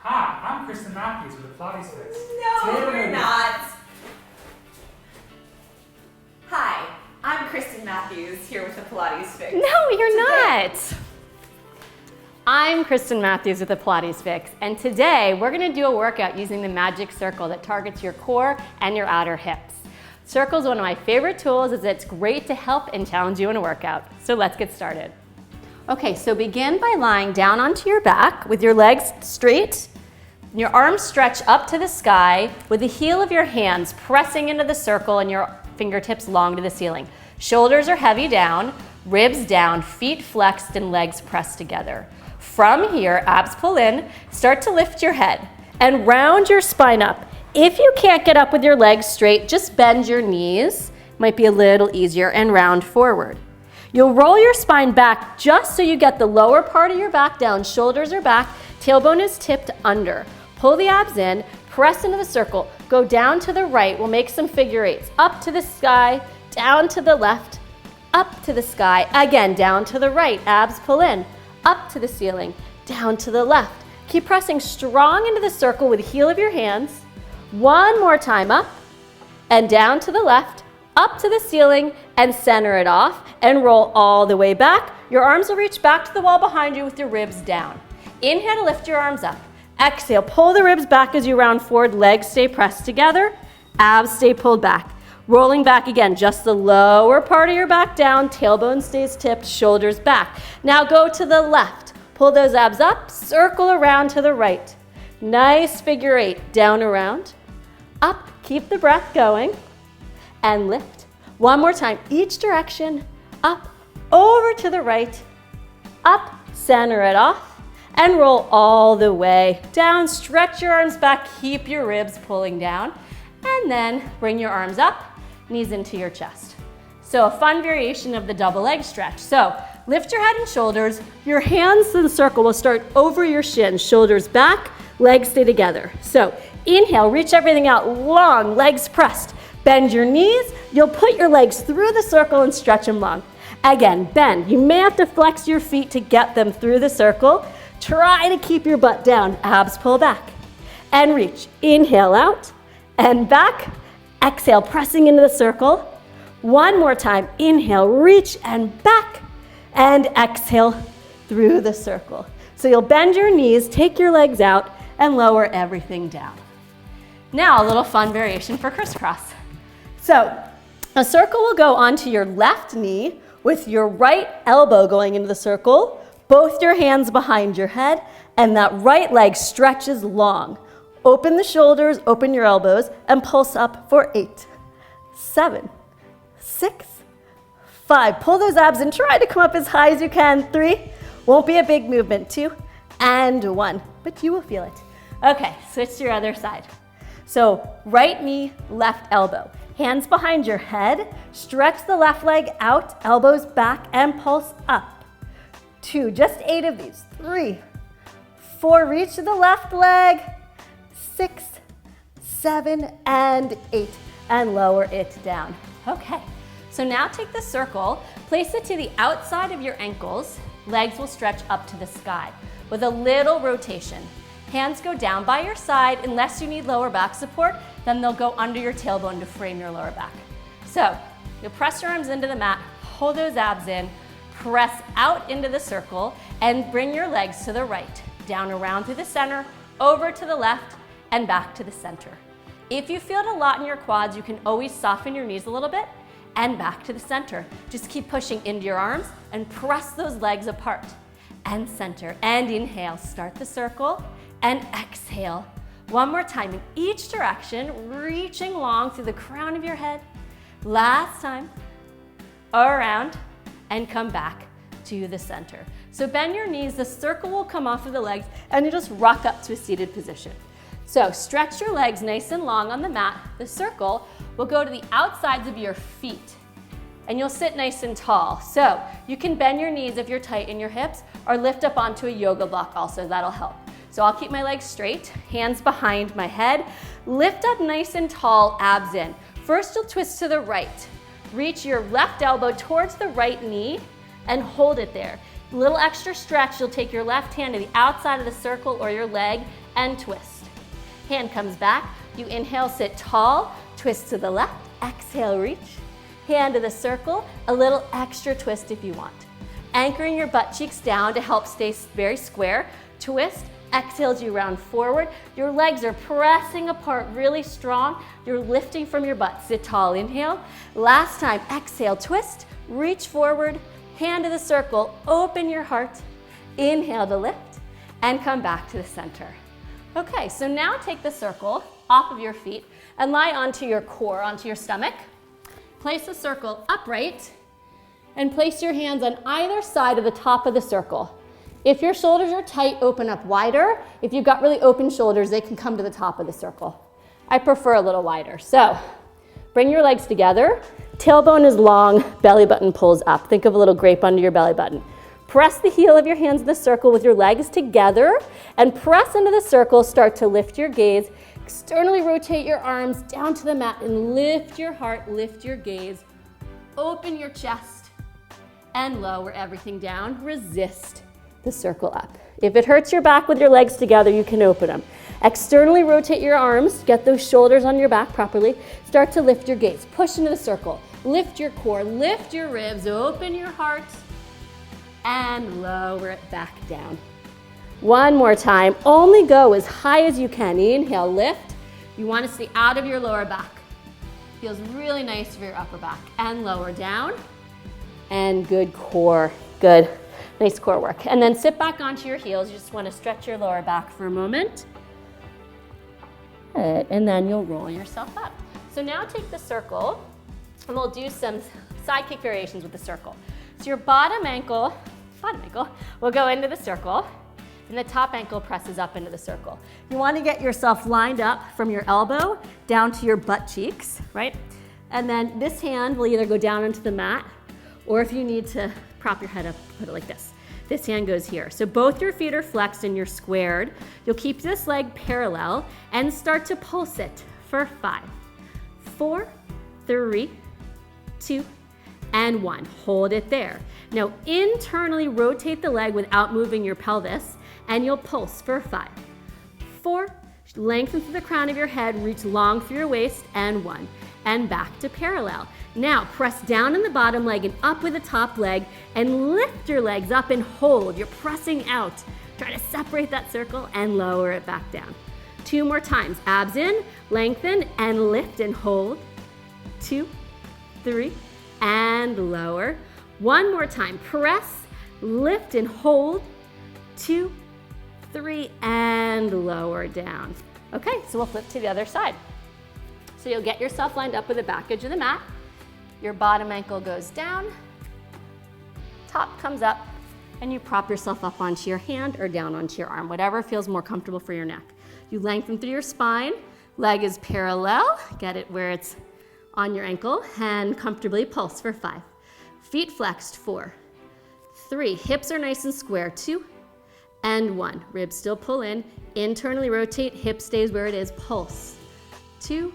Hi, I'm Kristen Matthews with the Pilates Fix. No, you're not. Hi, I'm Kristen Matthews here with the Pilates Fix. No, you're not. I'm Kristen Matthews with the Pilates Fix, and today we're gonna do a workout using the magic circle that targets your core and your outer hips. Circle is one of my favorite tools as it's great to help and challenge you in a workout. So let's get started. Okay, so begin by lying down onto your back with your legs straight, your arms stretch up to the sky with the heel of your hands pressing into the circle and your fingertips long to the ceiling. Shoulders are heavy down, ribs down, feet flexed, and legs pressed together. From here, abs pull in, start to lift your head and round your spine up. If you can't get up with your legs straight, just bend your knees, might be a little easier, and round forward. You'll roll your spine back just so you get the lower part of your back down, shoulders are back, tailbone is tipped under. Pull the abs in, press into the circle, go down to the right, we'll make some figure eights, up to the sky, down to the left, up to the sky, again down to the right, abs pull in, up to the ceiling, down to the left. Keep pressing strong into the circle with the heel of your hands. One more time, up and down to the left, up to the ceiling, and center it off, and roll all the way back. Your arms will reach back to the wall behind you with your ribs down. Inhale to lift your arms up. Exhale, pull the ribs back as you round forward, legs stay pressed together, abs stay pulled back. Rolling back again, just the lower part of your back down, tailbone stays tipped, shoulders back. Now go to the left, pull those abs up, circle around to the right. Nice figure eight, down around, up, keep the breath going, and lift. One more time, each direction, up, over to the right, up, center it off, and roll all the way down. Stretch your arms back, keep your ribs pulling down, and then bring your arms up, knees into your chest. So a fun variation of the double leg stretch. So lift your head and shoulders, your hands in the circle will start over your shins, shoulders back, legs stay together. So inhale, reach everything out long, legs pressed. Bend your knees, you'll put your legs through the circle and stretch them long. Again, bend. You may have to flex your feet to get them through the circle. Try to keep your butt down, abs pull back, and reach. Inhale out and back, exhale, pressing into the circle. One more time, inhale, reach and back, and exhale through the circle. So you'll bend your knees, take your legs out, and lower everything down. Now a little fun variation for crisscross. So a circle will go onto your left knee with your right elbow going into the circle, both your hands behind your head, and that right leg stretches long. Open the shoulders, open your elbows, and pulse up for 8, 7, 6, 5. Pull those abs and try to come up as high as you can. 3, won't be a big movement. 2, and 1, but you will feel it. Okay, switch to your other side. So right knee, left elbow. Hands behind your head, stretch the left leg out, elbows back, and pulse up. 2, just 8 of these. 3, 4, reach to the left leg. 6, 7, and 8, and lower it down. Okay, so now take the circle, place it to the outside of your ankles. Legs will stretch up to the sky with a little rotation. Hands go down by your side. Unless you need lower back support, then they'll go under your tailbone to frame your lower back. So you'll press your arms into the mat, hold those abs in, press out into the circle, and bring your legs to the right, down around through the center, over to the left, and back to the center. If you feel it a lot in your quads, you can always soften your knees a little bit, and back to the center. Just keep pushing into your arms, and press those legs apart, and center, and inhale, start the circle, and exhale. One more time in each direction, reaching long through the crown of your head. Last time, around, and come back to the center. So bend your knees, the circle will come off of the legs, and you just rock up to a seated position. So stretch your legs nice and long on the mat. The circle will go to the outsides of your feet, and you'll sit nice and tall. So you can bend your knees if you're tight in your hips, or lift up onto a yoga block also, that'll help. So I'll keep my legs straight, hands behind my head, lift up nice and tall, abs in. First you'll twist to the right. Reach your left elbow towards the right knee and hold it there. A little extra stretch, you'll take your left hand to the outside of the circle or your leg and twist. Hand comes back, you inhale, sit tall, twist to the left, exhale, reach. Hand to the circle, a little extra twist if you want. Anchoring your butt cheeks down to help stay very square, twist, exhale as you round forward. Your legs are pressing apart really strong. You're lifting from your butt, sit tall, inhale. Last time, exhale, twist, reach forward, hand to the circle, open your heart, inhale to lift, and come back to the center. Okay, so now take the circle off of your feet and lie onto your core, onto your stomach. Place the circle upright and place your hands on either side of the top of the circle. If your shoulders are tight, open up wider. If you've got really open shoulders, they can come to the top of the circle. I prefer a little wider. So bring your legs together. Tailbone is long, belly button pulls up. Think of a little grape under your belly button. Press the heel of your hands in the circle with your legs together and press into the circle. Start to lift your gaze. Externally rotate your arms down to the mat and lift your heart, lift your gaze. Open your chest and lower everything down. Resist the circle up. If it hurts your back with your legs together, you can open them. Externally rotate your arms, get those shoulders on your back properly. Start to lift your gaze. Push into the circle. Lift your core, lift your ribs, open your heart, and lower it back down. One more time. Only go as high as you can. Inhale, lift. You want to stay out of your lower back. Feels really nice for your upper back. And lower down. And good core. Good. Nice core work. And then sit back onto your heels. You just want to stretch your lower back for a moment. Good. And then you'll roll yourself up. So now take the circle and we'll do some side kick variations with the circle. So your bottom ankle will go into the circle and the top ankle presses up into the circle. You want to get yourself lined up from your elbow down to your butt cheeks, right? And then this hand will either go down into the mat or if you need to prop your head up, put it like this. This hand goes here. So both your feet are flexed and you're squared. You'll keep this leg parallel and start to pulse it for 5, 4, 3, 2, and 1. Hold it there. Now internally rotate the leg without moving your pelvis and you'll pulse for 5, 4, lengthen through the crown of your head, reach long through your waist, and 1. And back to parallel. Now press down in the bottom leg and up with the top leg and lift your legs up and hold. You're pressing out. Try to separate that circle and lower it back down. 2 more times. Abs in, lengthen, and lift and hold. 2, 3, and lower. 1 more time. Press, lift, and hold. 2, 3, and lower down. Okay, so we'll flip to the other side. So you'll get yourself lined up with the back edge of the mat. Your bottom ankle goes down, top comes up, and you prop yourself up onto your hand or down onto your arm, whatever feels more comfortable for your neck. You lengthen through your spine, leg is parallel, get it where it's on your ankle, and comfortably pulse for 5. Feet flexed, 4, 3, hips are nice and square, 2, and 1. Ribs still pull in, internally rotate, hip stays where it is, pulse, 2,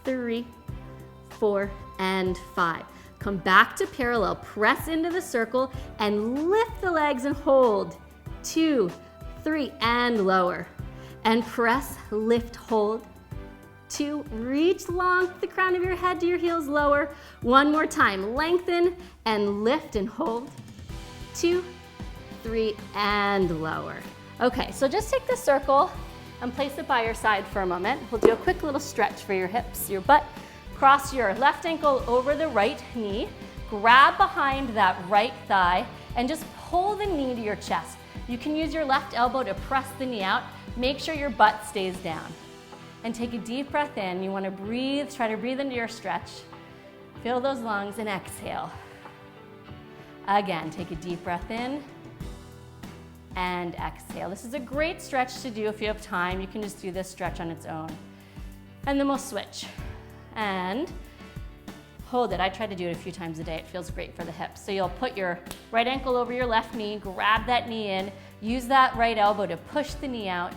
3, 4, and 5. Come back to parallel, press into the circle and lift the legs and hold. 2, 3, and lower. And press, lift, hold. 2, reach long the crown of your head to your heels, lower. 1 more time, lengthen and lift and hold. 2, 3, and lower. Okay, so just take the circle and place it by your side for a moment. We'll do a quick little stretch for your hips, your butt. Cross your left ankle over the right knee, grab behind that right thigh, and just pull the knee to your chest. You can use your left elbow to press the knee out. Make sure your butt stays down. And take a deep breath in. You want to breathe, try to breathe into your stretch. Fill those lungs and exhale. Again, take a deep breath in and exhale. This is a great stretch to do if you have time. You can just do this stretch on its own. And then we'll switch. And hold it. I try to do it a few times a day. It feels great for the hips. So you'll put your right ankle over your left knee, grab that knee in, use that right elbow to push the knee out,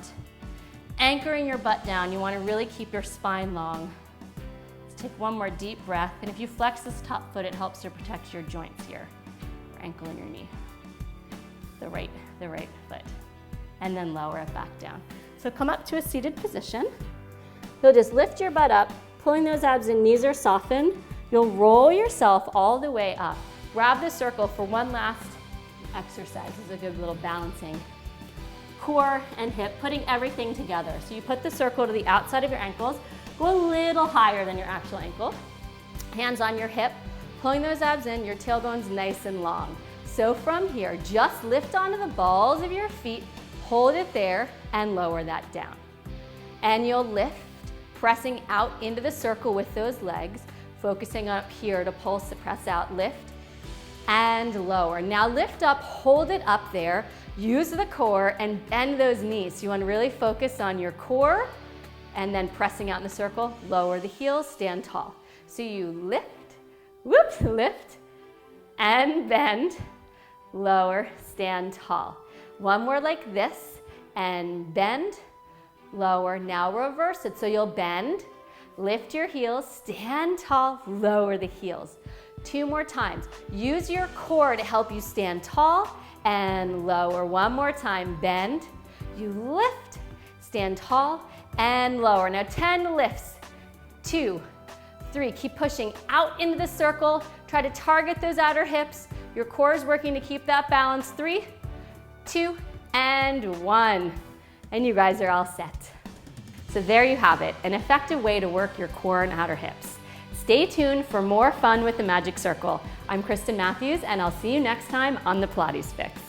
anchoring your butt down. You want to really keep your spine long. Let's take one more deep breath. And if you flex this top foot, it helps to protect your joints here, your ankle and your knee. the right foot. And then lower it back down. So come up to a seated position. You'll just lift your butt up, pulling those abs and knees are softened. You'll roll yourself all the way up. Grab the circle for one last exercise. This is a good little balancing. Core and hip, putting everything together. So you put the circle to the outside of your ankles, go a little higher than your actual ankle. Hands on your hip, pulling those abs in, your tailbone's nice and long. So from here, just lift onto the balls of your feet, hold it there, and lower that down. And you'll lift, pressing out into the circle with those legs, focusing up here to pulse, press out, lift, and lower. Now lift up, hold it up there, use the core, and bend those knees. So you want to really focus on your core, and then pressing out in the circle, lower the heels, stand tall. So you lift, whoops, lift, and bend, lower, stand tall. One more like this, and bend, lower. Now reverse it. So you'll bend, lift your heels, stand tall, lower the heels. 2 more times. Use your core to help you stand tall and lower. One more time. Bend, you lift, stand tall, and lower. Now 10 lifts. 2, 3. Keep pushing out into the circle. Try to target those outer hips. Your core is working to keep that balance. 3, 2, and 1. And you guys are all set. So there you have it, an effective way to work your core and outer hips. Stay tuned for more fun with the Magic Circle. I'm Kristen Matthews, and I'll see you next time on the Pilates Fix.